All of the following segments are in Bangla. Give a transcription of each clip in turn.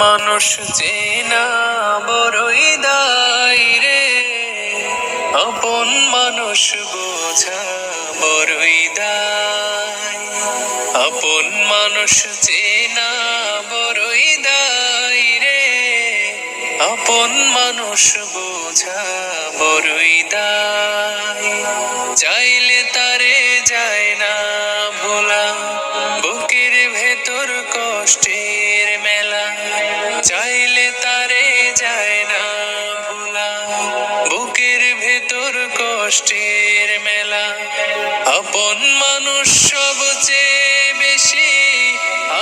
মানুষ চেনা বড়ই দায় রে, আপন মানুষ বোঝা বড়ই দায়। আপন মানুষ চেনা বড়ই দায় রে, আপন মানুষ বোঝা বড়ই দায়। চাইলে তারে যায় না ভোলা, বুকের ভেতর কষ্টের মেলা। চাইলে তারে যায় না ভোলা, বুকের ভেতর কষ্টের মেলা। আপন মানুষ সবচেয়ে বেশি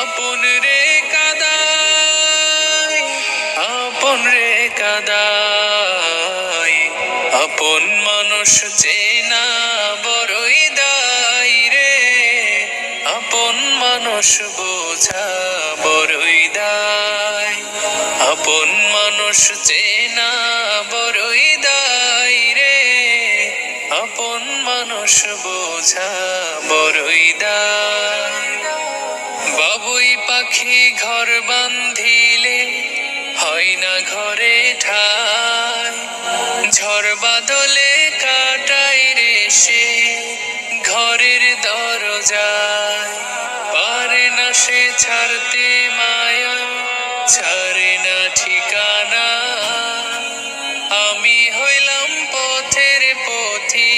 আপন রে কাদায়, আপন রে কাদায়। আপন মানুষ চেনা বড়ই দায় রে, আপন মানুষ বোঝা বড়ই দায়। আপন মানুষ চেনা বড়ই দায় রে, আপন মানুষ বোঝা বড়ই দায়। বাবুই পাখি ঘর বান্ধিলে হয় না ঘরে ঠাই, ঝড় বাদলে কাটাই রে সে ঘরের দরজায়। পারে না সে ছাড়তে মায়া, ছাড়ে না ঠিকানা। আমি হইলাম পথের পথি,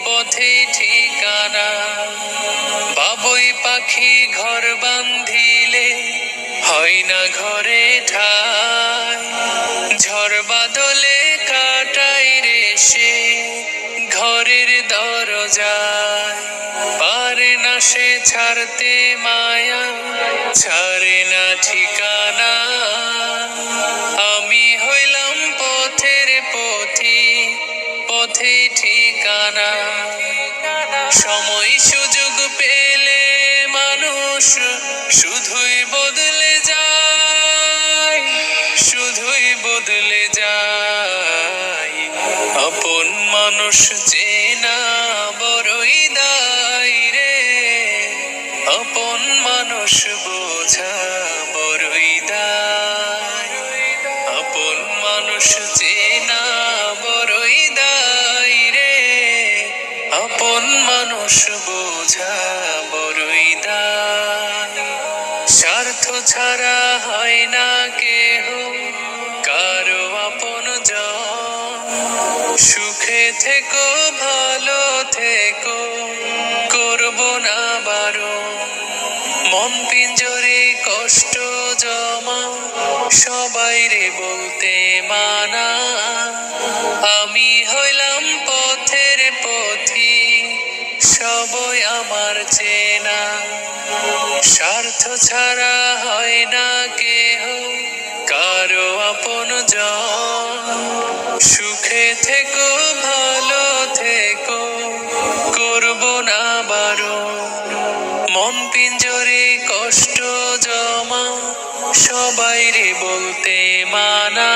পথে ঠিকানা। বাবুই পাখি ঘর বান্ধিলে হয় না ঘরে ঠাই, ঝড় বাদলে কাটাই রে সে ঘরের দরজায়। পারে না সে ছাড়তে মায়া, ছাড়ে না ঠিকানা। আমি হইলাম পথের পথি, পথে ঠিকানা। সময় সুযোগ পেলে মানুষ শুধুই বদলে যায়, শুধুই বদলে যায়। আপন মানুষ চেনা বড়ই দায় রে, আপন মানুষ বোঝা বড়ই দায়। আপন মানুষ চেনা বড়ই দায় রে, আপন মানুষ বোঝা বড়ই দায়। স্বার্থ ছাড়া হয় না কেহ কারো আপনজন, সুখে থেকো ভালো থেকো করব না বারণ। মন পিঞ্জরে কষ্ট জমা সবাই রে বলতে মানা। আমি হইলাম পথের পথি, সবই আমার চেনা। স্বার্থ ছাড়া হয় না কেহ কারো আপনজন, সুখে থেকো ভালো থেকো করব না বারণ। মন পিঞ্জরে কষ্ট জমা সবাই রে বলতে মানা।